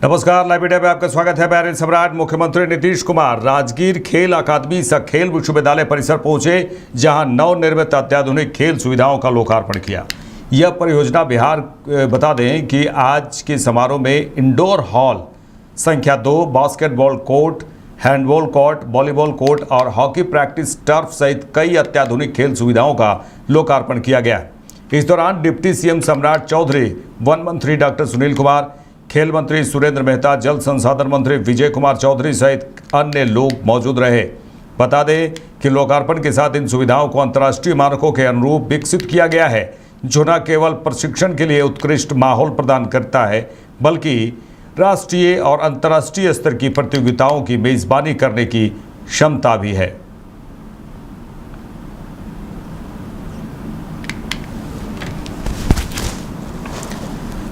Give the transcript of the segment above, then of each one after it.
नमस्कार, live media में आपका स्वागत है। मैं सम्राट। मुख्यमंत्री नीतीश कुमार राजगीर खेल अकादमी सह खेल विश्वविद्यालय परिसर पहुंचे, जहां नवनिर्मित अत्याधुनिक खेल सुविधाओं का लोकार्पण किया। यह परियोजना बिहार, बता दें कि आज के समारोह में इंडोर हॉल संख्या 2, basketball court, handball court, volleyball court और हॉकी प्रैक्टिस टर्फ सहित कई अत्याधुनिक खेल सुविधाओं का लोकार्पण किया गया। इस दौरान डिप्टी सीएम सम्राट चौधरी, वन मंत्री डॉक्टर सुनील कुमार, खेल मंत्री सुरेंद्र मेहता, जल संसाधन मंत्री विजय कुमार चौधरी सहित अन्य लोग मौजूद रहे। बता दें कि लोकार्पण के साथ इन सुविधाओं को अंतर्राष्ट्रीय मानकों के अनुरूप विकसित किया गया है, जो न केवल प्रशिक्षण के लिए उत्कृष्ट माहौल प्रदान करता है, बल्कि राष्ट्रीय और अंतर्राष्ट्रीय स्तर की प्रतियोगिताओं की मेजबानी करने की क्षमता भी है।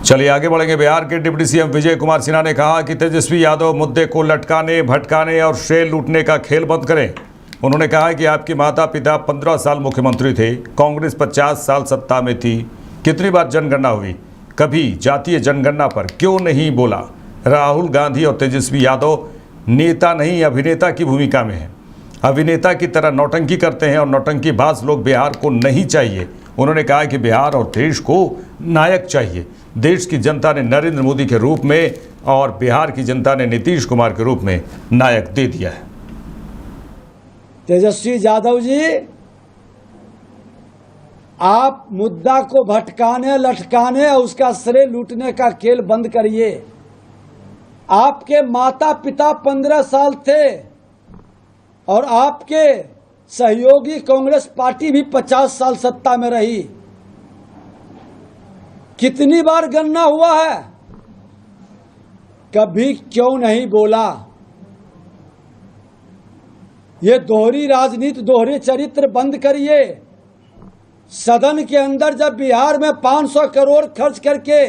चलिए आगे बढ़ेंगे। बिहार के डिप्टी सीएम विजय कुमार सिन्हा ने कहा कि तेजस्वी यादव मुद्दे को लटकाने, भटकाने और श्रेय लूटने का खेल बंद करें। उन्होंने कहा कि आपके माता पिता 15 साल मुख्यमंत्री थे, कांग्रेस 50 साल सत्ता में थी, कितनी बार जनगणना हुई, कभी जातीय जनगणना पर क्यों नहीं बोला। राहुल गांधी और तेजस्वी यादव नेता नहीं अभिनेता की भूमिका में हैं। अभिनेता की तरह नौटंकी करते हैं और नौटंकीबाज लोग बिहार को नहीं चाहिए। उन्होंने कहा कि बिहार और देश को नायक चाहिए। देश की जनता ने नरेंद्र मोदी के रूप में और बिहार की जनता ने नीतीश कुमार के रूप में नायक दे दिया है। तेजस्वी यादव जी, आप मुद्दा को भटकाने, लटकाने और उसका श्रेय लूटने का खेल बंद करिए। आपके माता पिता 15 साल थे और आपके सहयोगी कांग्रेस पार्टी भी 50 साल सत्ता में रही। कितनी बार गणना हुआ है, कभी क्यों नहीं बोला। ये दोहरी राजनीति, दोहरे चरित्र बंद करिए। सदन के अंदर जब बिहार में 500 करोड़ खर्च करके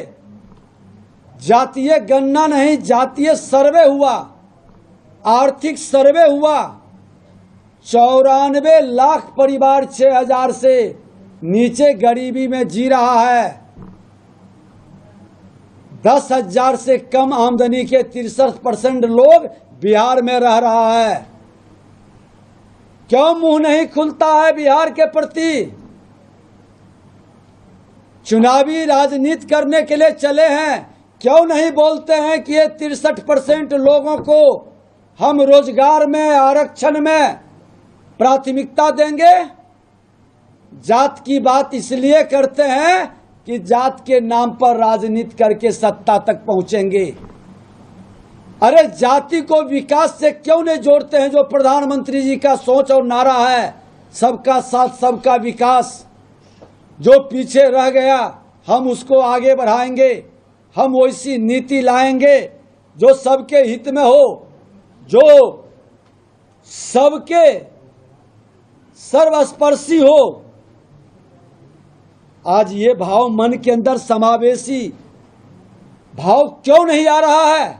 जातीय गणना नहीं, जातीय सर्वे हुआ, आर्थिक सर्वे हुआ, 94 लाख परिवार 6000 से नीचे गरीबी में जी रहा है। 10,000 से कम आमदनी के 63% लोग बिहार में रह रहा है। क्यों मुंह नहीं खुलता है बिहार के प्रति? चुनावी राजनीति करने के लिए चले हैं, क्यों नहीं बोलते हैं कि ये 63% लोगों को हम रोजगार में, आरक्षण में प्राथमिकता देंगे। जात की बात इसलिए करते हैं कि जात के नाम पर राजनीति करके सत्ता तक पहुंचेंगे। अरे जाति को विकास से क्यों नहीं जोड़ते हैं, जो प्रधानमंत्री जी का सोच और नारा है, सबका साथ सबका विकास। जो पीछे रह गया हम उसको आगे बढ़ाएंगे, हम वैसी नीति लाएंगे जो सबके हित में हो, जो सबके सर्वस्पर्शी हो। आज ये भाव मन के अंदर समावेशी भाव क्यों नहीं आ रहा है?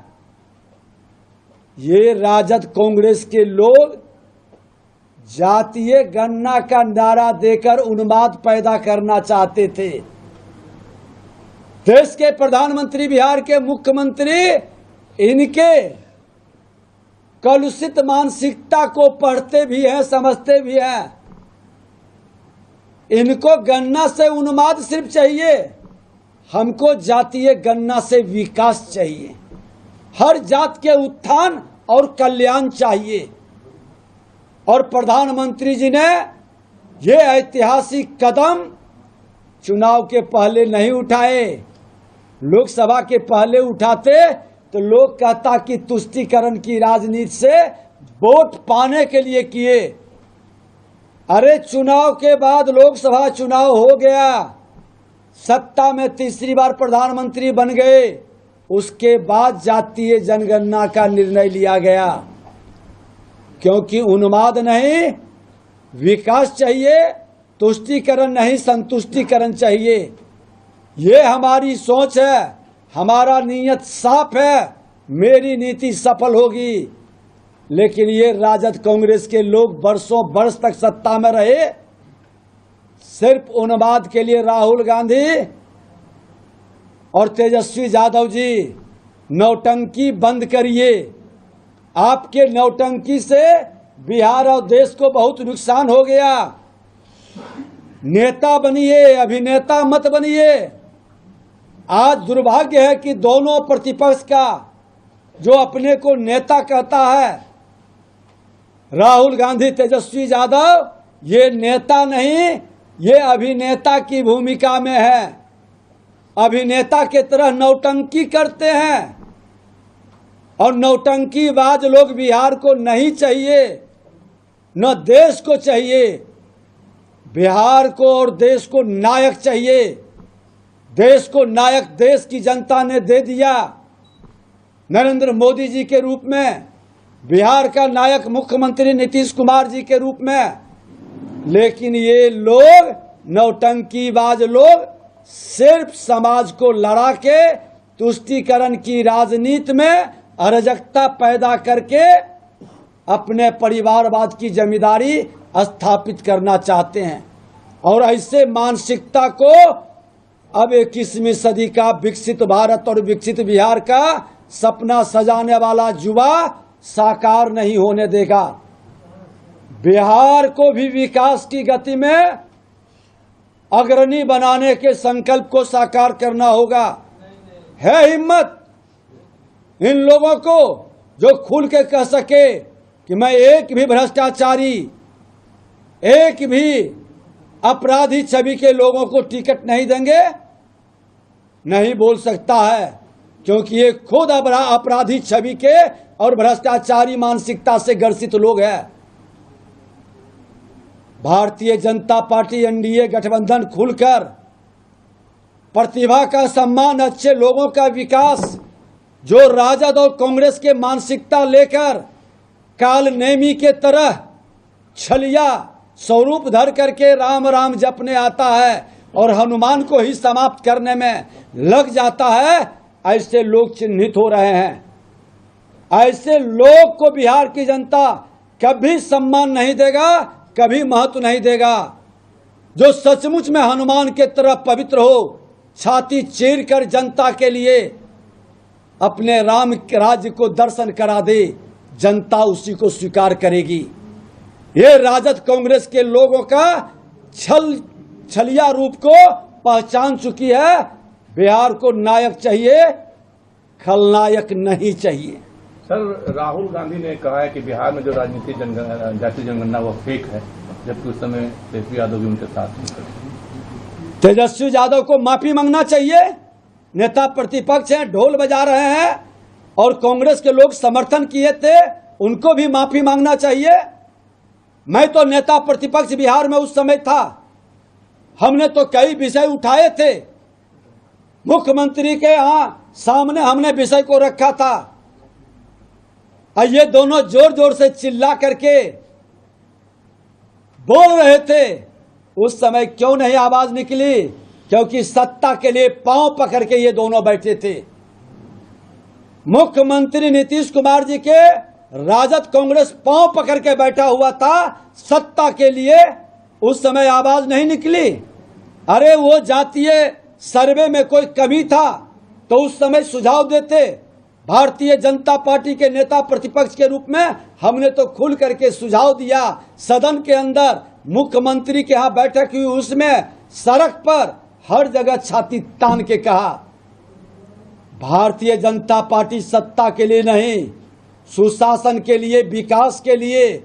ये राजद कांग्रेस के लोग जातीय गणना का नारा देकर उन्माद पैदा करना चाहते थे। देश के प्रधानमंत्री, बिहार के मुख्यमंत्री इनके कलुषित मानसिकता को पढ़ते भी हैं, समझते भी हैं। इनको गणना से उन्माद सिर्फ चाहिए, हमको जातीय गणना से विकास चाहिए। हर जात के उत्थान और कल्याण चाहिए। और प्रधानमंत्री जी ने ये ऐतिहासिक कदम चुनाव के पहले नहीं उठाए। लोकसभा के पहले उठाते तो लोग कहता कि तुष्टीकरण की राजनीति से वोट पाने के लिए किए। अरे चुनाव के बाद लोकसभा चुनाव हो गया, सत्ता में तीसरी बार प्रधानमंत्री बन गए, उसके बाद जातीय जनगणना का निर्णय लिया गया। क्योंकि उन्माद नहीं, विकास चाहिए, तुष्टीकरण नहीं, संतुष्टीकरण चाहिए। ये हमारी सोच है, हमारा नीयत साफ है, मेरी नीति सफल होगी। लेकिन ये राजद कांग्रेस के लोग बरसों बरस तक सत्ता में रहे, सिर्फ उन्माद के लिए राहुल गांधी और तेजस्वी यादव जी नौटंकी बंद करिए। आपके नौटंकी से बिहार और देश को बहुत नुकसान हो गया। नेता बनिए, अभिनेता मत बनिए। आज दुर्भाग्य है कि दोनों प्रतिपक्ष का जो अपने को नेता कहता है, राहुल गांधी, तेजस्वी यादव, ये नेता नहीं, ये अभिनेता की भूमिका में है। अभिनेता के तरह नौटंकी करते हैं और नौटंकीबाज लोग बिहार को नहीं चाहिए, न देश को चाहिए। बिहार को और देश को नायक चाहिए। देश को नायक देश की जनता ने दे दिया नरेंद्र मोदी जी के रूप में, बिहार का नायक मुख्यमंत्री नीतीश कुमार जी के रूप में। लेकिन ये लोग, नौटंकीबाज लोग, सिर्फ समाज को लड़ा के तुष्टीकरण की राजनीति में अराजकता पैदा करके अपने परिवारवाद की जिम्मेदारी स्थापित करना चाहते हैं। और ऐसे मानसिकता को अब 21वीं सदी का विकसित भारत और विकसित बिहार का सपना सजाने वाला युवा साकार नहीं होने देगा। बिहार को भी विकास की गति में अग्रणी बनाने के संकल्प को साकार करना होगा। है हिम्मत इन लोगों को जो खुल के कह सके कि मैं एक भी भ्रष्टाचारी, एक भी अपराधी छवि के लोगों को टिकट नहीं देंगे? नहीं बोल सकता है, क्योंकि ये खुद अपराधी छवि के और भ्रष्टाचारी मानसिकता से ग्रसित लोग हैं। भारतीय जनता पार्टी एनडीए गठबंधन खुलकर प्रतिभा का सम्मान, अच्छे लोगों का विकास, जो राजद और कांग्रेस के मानसिकता लेकर काल नेमी के तरह छलिया स्वरूप धर करके राम राम जपने आता है और हनुमान को ही समाप्त करने में लग जाता है, ऐसे लोग चिन्हित हो रहे हैं। ऐसे लोग को बिहार की जनता कभी सम्मान नहीं देगा, कभी महत्व नहीं देगा। जो सचमुच में हनुमान के तरह पवित्र हो, छाती चीर कर जनता के लिए अपने राम के राज्य को दर्शन करा दे, जनता उसी को स्वीकार करेगी। ये राजद कांग्रेस के लोगों का छलिया रूप को पहचान चुकी है। बिहार को नायक चाहिए, खलनायक नहीं चाहिए। सर, राहुल गांधी ने कहा है कि बिहार में जो राजनीतिक जाति जनगणना वो फेक है, जबकि उस समय तेजस्वी यादव भी उनके साथ थे। तेजस्वी यादव को माफी मांगना चाहिए। नेता प्रतिपक्ष हैं, ढोल बजा रहे हैं और कांग्रेस के लोग समर्थन किए थे, उनको भी माफी मांगना चाहिए। मैं तो नेता प्रतिपक्ष बिहार में उस समय था, हमने तो कई विषय उठाए थे, मुख्यमंत्री के यहां सामने हमने विषय को रखा था और ये दोनों जोर जोर से चिल्ला करके बोल रहे थे। उस समय क्यों नहीं आवाज निकली? क्योंकि सत्ता के लिए पांव पकड़ के ये दोनों बैठे थे। मुख्यमंत्री नीतीश कुमार जी के राजद कांग्रेस पांव पकड़ के बैठा हुआ था सत्ता के लिए, उस समय आवाज नहीं निकली। अरे वो जातीय सर्वे में कोई कमी था तो उस समय सुझाव देते। भारतीय जनता पार्टी के नेता प्रतिपक्ष के रूप में हमने तो खुल करके सुझाव दिया। सदन के अंदर मुख्यमंत्री के यहाँ बैठक हुई, उसमें सड़क पर हर जगह छाती तान के कहा, भारतीय जनता पार्टी सत्ता के लिए नहीं, सुशासन के लिए, विकास के लिए,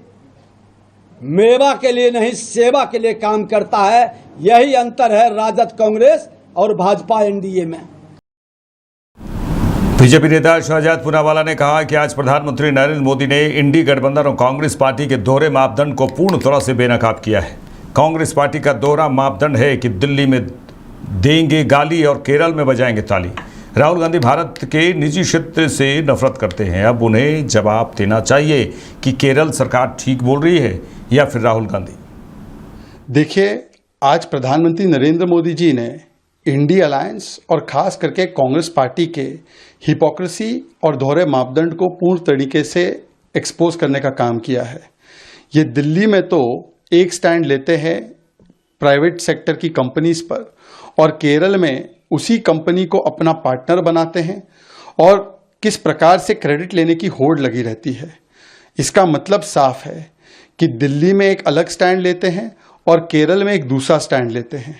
मेवा के लिए नहीं, सेवा के लिए काम करता है। यही अंतर है राजद कांग्रेस और भाजपा एनडीए में। बीजेपी नेता शहजाद पूनावाला ने कहा कि आज प्रधानमंत्री नरेंद्र मोदी ने इंडी गठबंधन और कांग्रेस पार्टी के दोहरे मापदंड को पूर्ण तरह से बेनकाब किया है। कांग्रेस पार्टी का दोहरा मापदंड है कि दिल्ली में देंगे गाली और केरल में बजाएंगे ताली। राहुल गांधी भारत के निजी क्षेत्र से नफरत करते हैं। अब उन्हें जवाब देना चाहिए कि केरल सरकार ठीक बोल रही है या फिर राहुल गांधी। देखिए, आज प्रधानमंत्री नरेंद्र मोदी जी ने इंडी अलायंस और खास करके कांग्रेस पार्टी के हिपोक्रेसी और दोहरे मापदंड को पूर्ण तरीके से एक्सपोज करने का काम किया है। ये दिल्ली में तो एक स्टैंड लेते हैं प्राइवेट सेक्टर की कंपनीज पर और केरल में उसी कंपनी को अपना पार्टनर बनाते हैं और किस प्रकार से क्रेडिट लेने की होड़ लगी रहती है। इसका मतलब साफ है कि दिल्ली में एक अलग स्टैंड लेते हैं और केरल में एक दूसरा स्टैंड लेते हैं।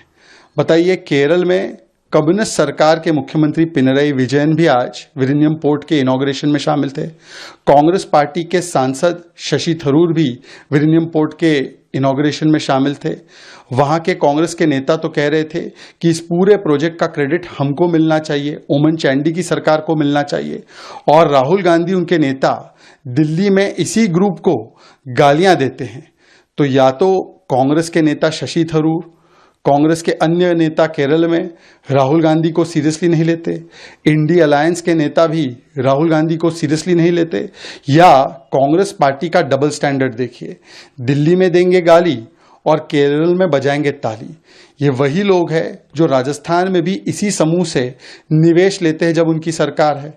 बताइए, केरल में कम्युनिस्ट सरकार के मुख्यमंत्री पिनरई विजयन भी आज विलिनियम पोर्ट के इनॉग्रेशन में शामिल थे। कांग्रेस पार्टी के सांसद शशि थरूर भी विलिनियम पोर्ट के इनॉग्रेशन में शामिल थे। वहां के कांग्रेस के नेता तो कह रहे थे कि इस पूरे प्रोजेक्ट का क्रेडिट हमको मिलना चाहिए, ओमन चांडी की सरकार को मिलना चाहिए। और राहुल गांधी, उनके नेता, दिल्ली में इसी ग्रुप को गालियां देते हैं। तो या तो कांग्रेस के नेता शशि थरूर, कांग्रेस के अन्य नेता केरल में राहुल गांधी को सीरियसली नहीं लेते, इंडी अलायंस के नेता भी राहुल गांधी को सीरियसली नहीं लेते, या कांग्रेस पार्टी का डबल स्टैंडर्ड देखिए, दिल्ली में देंगे गाली और केरल में बजाएंगे ताली। ये वही लोग हैं जो राजस्थान में भी इसी समूह से निवेश लेते हैं जब उनकी सरकार है।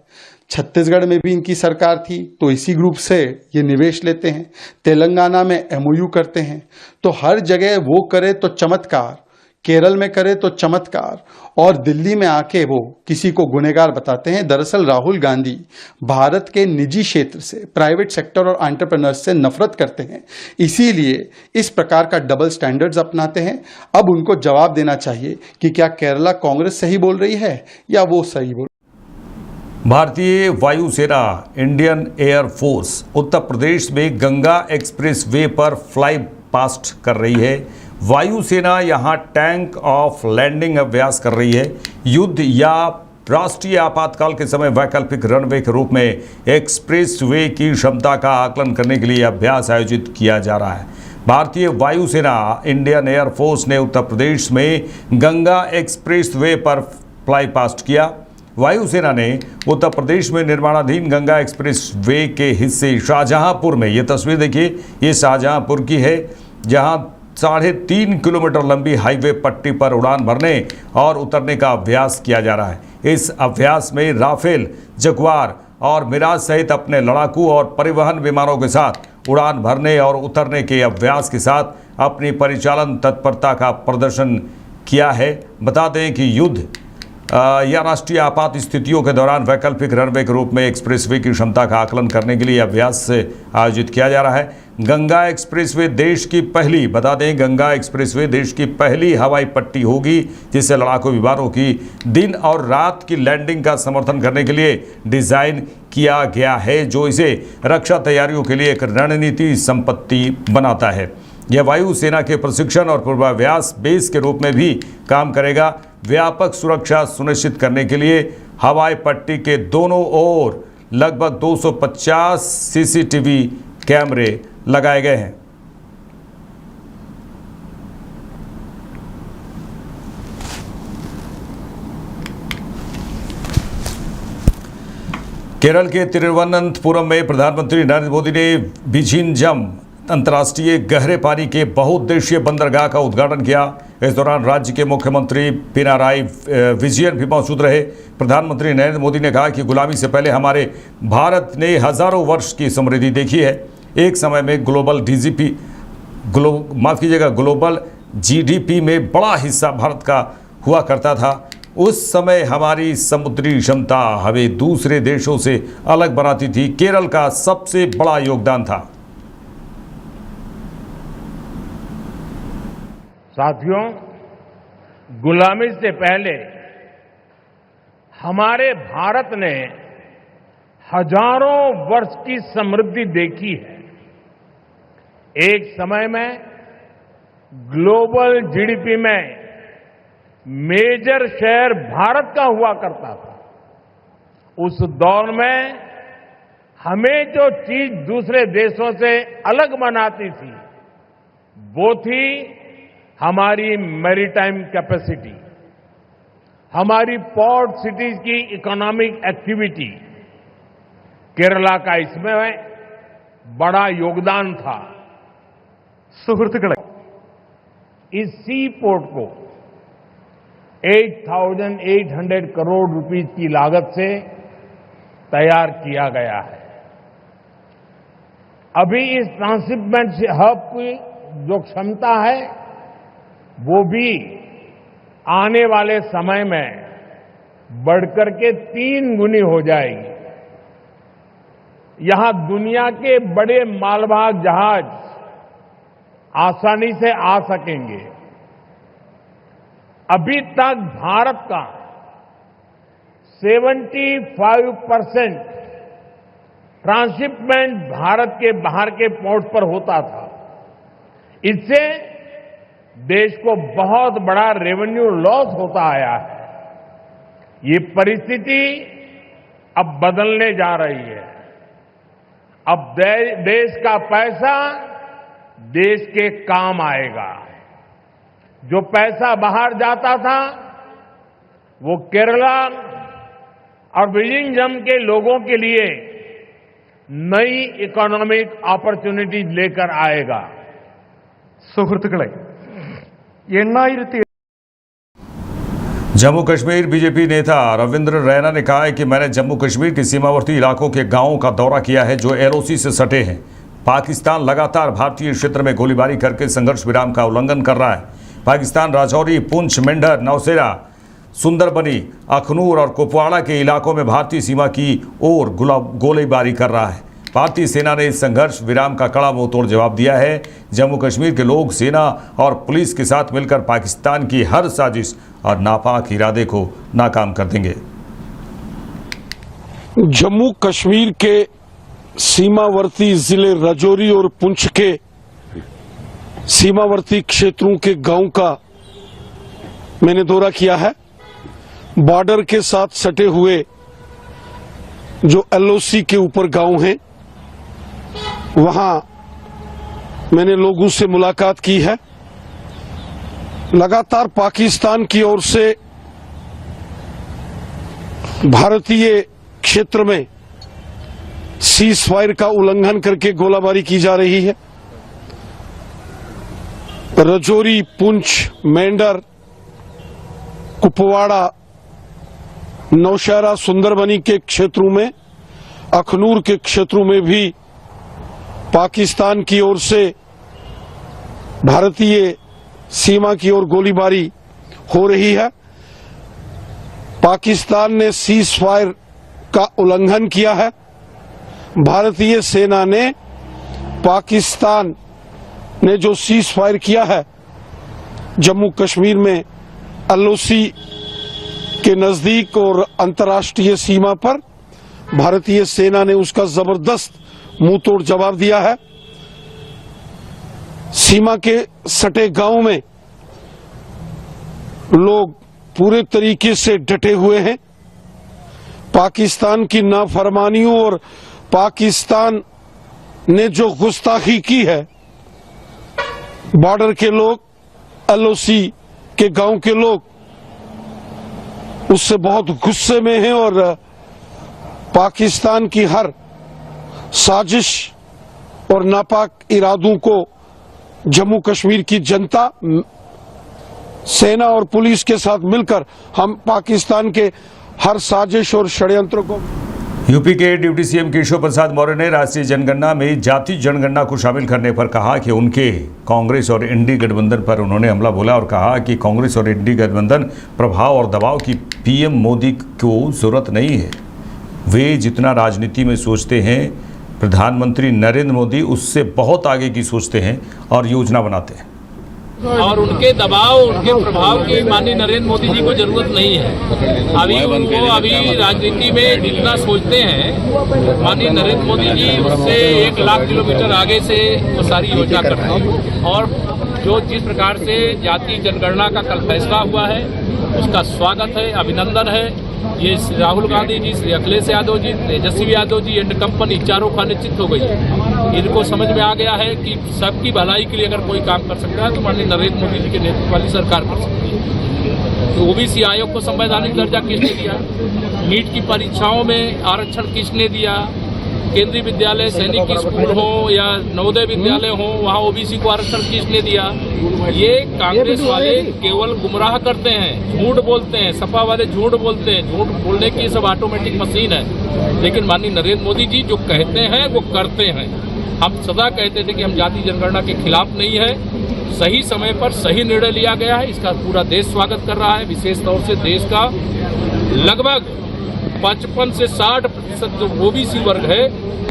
छत्तीसगढ़ में भी इनकी सरकार थी तो इसी ग्रुप से ये निवेश लेते हैं। तेलंगाना में एमओयू करते हैं। तो हर जगह वो करे तो चमत्कार, केरल में करे तो चमत्कार, और दिल्ली में आके वो किसी को गुनहगार बताते हैं। दरअसल राहुल गांधी भारत के निजी क्षेत्र से, प्राइवेट सेक्टर और एंटरप्रेन्योर्स से नफरत करते हैं, इसीलिए इस प्रकार का डबल स्टैंडर्ड्स अपनाते हैं। अब उनको जवाब देना चाहिए कि क्या केरला कांग्रेस सही बोल रही है या वो सही बोल। भारतीय वायुसेना Indian air force Uttar Pradesh में गंगा एक्सप्रेस वे पर फ्लाई पास्ट कर रही है। वायुसेना यहां टैंक ऑफ लैंडिंग अभ्यास कर रही है। युद्ध या राष्ट्रीय आपातकाल के समय वैकल्पिक रनवे के रूप में एक्सप्रेस वे की क्षमता का आकलन करने के लिए अभ्यास आयोजित किया जा रहा है। भारतीय वायुसेना इंडियन एयर फोर्स ने उत्तर प्रदेश में गंगा एक्सप्रेस वे पर फ्लाई पास्ट किया। वायुसेना ने उत्तर प्रदेश में निर्माणाधीन गंगा एक्सप्रेस वे के हिस्से शाहजहांपुर में, ये तस्वीर देखिए, ये शाहजहांपुर की है, जहां 3.5 किलोमीटर लंबी हाईवे पट्टी पर उड़ान भरने और उतरने का अभ्यास किया जा रहा है। इस अभ्यास में राफेल, जगुआर और मिराज सहित अपने लड़ाकू और परिवहन विमानों के साथ उड़ान भरने और उतरने के अभ्यास के साथ अपनी परिचालन तत्परता का प्रदर्शन किया है। बता दें कि युद्ध या राष्ट्रीय आपात स्थितियों के दौरान वैकल्पिक रनवे के रूप में एक्सप्रेसवे की क्षमता का आकलन करने के लिए अभ्यास से आयोजित किया जा रहा है। गंगा एक्सप्रेसवे देश की पहली, बता दें, गंगा एक्सप्रेसवे देश की पहली हवाई पट्टी होगी जिसे लड़ाकू विमानों की दिन और रात की लैंडिंग का समर्थन करने के लिए डिजाइन किया गया है, जो इसे रक्षा तैयारियों के लिए एक रणनीति संपत्ति बनाता है। यह वायुसेना के प्रशिक्षण और पूर्वाभ्यास बेस के रूप में भी काम करेगा। व्यापक सुरक्षा सुनिश्चित करने के लिए हवाई पट्टी के दोनों ओर लगभग 250 सीसीटीवी कैमरे लगाए गए हैं। केरल के तिरुवनंतपुरम में प्रधानमंत्री नरेंद्र मोदी ने विझिंजम अंतर्राष्ट्रीय गहरे पानी के बहुउद्देशीय बंदरगाह का उद्घाटन किया। इस दौरान राज्य के मुख्यमंत्री पिनाराई विजयन भी मौजूद रहे। प्रधानमंत्री नरेंद्र मोदी ने कहा कि गुलामी से पहले हमारे भारत ने हजारों वर्ष की समृद्धि देखी है। एक समय में ग्लोबल जीडीपी में बड़ा हिस्सा भारत का हुआ करता था। उस समय हमारी समुद्री क्षमता हमें दूसरे देशों से अलग बनाती थी। केरल का सबसे बड़ा योगदान था। साथियों, गुलामी से पहले हमारे भारत ने हजारों वर्ष की समृद्धि देखी है। एक समय में ग्लोबल जीडीपी में मेजर शेयर भारत का हुआ करता था। उस दौर में हमें जो चीज दूसरे देशों से अलग बनाती थी वो थी हमारी मैरीटाइम कैपेसिटी, हमारी पोर्ट सिटीज की इकोनॉमिक एक्टिविटी। केरला का इसमें बड़ा योगदान था। सुहृത്തുക്കളെ, इस सी पोर्ट को 8,800 करोड़ रुपीस की लागत से तैयार किया गया है। अभी इस ट्रांसशिपमेंट हब की जो क्षमता है वो भी आने वाले समय में बढ़कर के 3 गुनी हो जाएगी। यहां दुनिया के बड़े मालवाहक जहाज आसानी से आ सकेंगे। अभी तक भारत का 75% ट्रांसशिपमेंट भारत के बाहर के पोर्ट पर होता था। इससे देश को बहुत बड़ा रेवेन्यू लॉस होता आया है। ये परिस्थिति अब बदलने जा रही है। अब देश का पैसा देश के काम आएगा। जो पैसा बाहर जाता था वो केरला और विलिंगडम के लोगों के लिए नई इकोनॉमिक अपॉर्चुनिटी लेकर आएगा। സുഹൃത്തുക്കളെ 8000 जम्मू कश्मीर बीजेपी नेता रविंद्र रैना ने कहा है कि मैंने जम्मू कश्मीर के सीमावर्ती इलाकों के गांवों का दौरा किया है जो एलओसी से सटे हैं। पाकिस्तान लगातार भारतीय क्षेत्र में गोलीबारी करके संघर्ष विराम का उल्लंघन कर रहा है। पाकिस्तान राजौरी, पुंछ, मेंढर, नौशेरा, सुंदरबनी, अखनूर और कुपवाड़ा के इलाकों में भारतीय सीमा की ओर गोलीबारी कर रहा है। भारतीय सेना ने इस संघर्ष विराम का कड़ा मुंहतोड़ जवाब दिया है। जम्मू कश्मीर के लोग सेना और पुलिस के साथ मिलकर पाकिस्तान की हर साजिश और नापाक इरादे को नाकाम कर देंगे। जम्मू कश्मीर के सीमावर्ती जिले राजौरी और पुंछ के सीमावर्ती क्षेत्रों के गांव का मैंने दौरा किया है। बॉर्डर के साथ सटे हुए जो एलओसी के ऊपर गांव हैं वहां मैंने लोगों से मुलाकात की है। लगातार पाकिस्तान की ओर से भारतीय क्षेत्र में सीज फायर का उल्लंघन करके गोलाबारी की जा रही है। राजौरी, पुंछ, मेंढर, कुपवाड़ा, नौशेरा, सुंदरबनी के क्षेत्रों में, अखनूर के क्षेत्रों में भी पाकिस्तान की ओर से भारतीय सीमा की ओर गोलीबारी हो रही है। पाकिस्तान ने सीज फायर का उल्लंघन किया है। भारतीय सेना ने पाकिस्तान ने जो सीज फायर किया है जम्मू कश्मीर में एलओसी के नजदीक और अंतर्राष्ट्रीय सीमा पर, भारतीय सेना ने उसका जबरदस्त मुंहतोड़ जवाब दिया है। सीमा के सटे गांव में लोग पूरे तरीके से डटे हुए हैं। पाकिस्तान की नाफरमानियों और पाकिस्तान ने जो गुस्ताखी की है, बॉर्डर के लोग, एलओसी के गांव के लोग उससे बहुत गुस्से में हैं और पाकिस्तान की हर साजिश और नापाक इरादों को जम्मू कश्मीर की जनता, सेना और पुलिस के साथ मिलकर हम पाकिस्तान के हर साजिश और षड्यंत्र को। यूपी के डिप्टी सीएम केशव प्रसाद मौर्य ने राष्ट्रीय जनगणना में जाति जनगणना को शामिल करने पर कहा कि उनके कांग्रेस और इंडी गठबंधन पर उन्होंने हमला बोला और कहा कि कांग्रेस और इंडी गठबंधन प्रभाव और दबाव की पीएम मोदी को जरूरत नहीं है। वे जितना राजनीति में सोचते हैं, प्रधानमंत्री नरेंद्र मोदी उससे बहुत आगे की सोचते हैं और योजना बनाते हैं। और उनके दबाव, उनके प्रभाव की माननीय नरेंद्र मोदी जी को जरूरत नहीं है। अभी राजनीति में जितना सोचते हैं माननीय नरेंद्र मोदी जी, उससे 1 लाख किलोमीटर आगे से वो सारी योजना कर रहे हैं। और जो जिस प्रकार से जाति जनगणना का कल फैसला हुआ है उसका स्वागत है, अभिनंदन है। ये राहुल गांधी जी, श्री अखिलेश यादव जी, तेजस्वी यादव जी एंड कंपनी चारों का निश्चित हो गई है। इनको समझ में आ गया है कि सबकी भलाई के लिए अगर कोई काम कर सकता है तो माननीय नरेंद्र मोदी जी के नेतृत्व वाली सरकार कर सकती है। तो ओबीसी आयोग को संवैधानिक दर्जा किसने दिया? नीट की परीक्षाओं में आरक्षण किसने दिया? केंद्रीय विद्यालय, सैनिक स्कूल हो या नवोदय विद्यालय हो, वहाँ ओबीसी को आरक्षण किसने दिया? ये कांग्रेस वाले केवल गुमराह करते हैं, झूठ बोलते हैं, सपा वाले झूठ बोलते हैं। झूठ बोलने की सब ऑटोमेटिक मशीन है। लेकिन माननीय नरेंद्र मोदी जी जो कहते हैं वो करते हैं। हम सदा कहते थे कि हम जाति जनगणना के खिलाफ नहीं है। सही समय पर सही निर्णय लिया गया है, इसका पूरा देश स्वागत कर रहा है। विशेष तौर से देश का लगभग 55 से 60% जो ओबीसी वर्ग है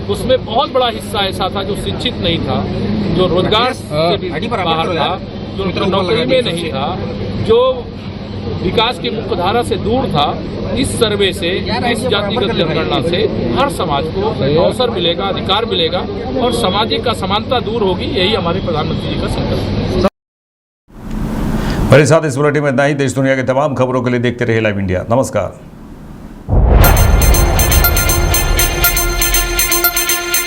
उसमें बहुत बड़ा हिस्सा ऐसा था जो शिक्षित नहीं था, जो रोजगार से भी बाहर था, जो नौकरी में नहीं था, जो विकास की मुख्यधारा से दूर था। इस सर्वे से, इस जातिगत जनगणना से हर समाज को अवसर मिलेगा, अधिकार मिलेगा और सामाजिक असमानता दूर होगी। यही हमारे प्रधानमंत्री जी का संकल्प है। मेरे साथ इस बुलेटिन में इतना ही। देश दुनिया के तमाम खबरों के लिए देखते रहिए लाइव इंडिया। नमस्कार।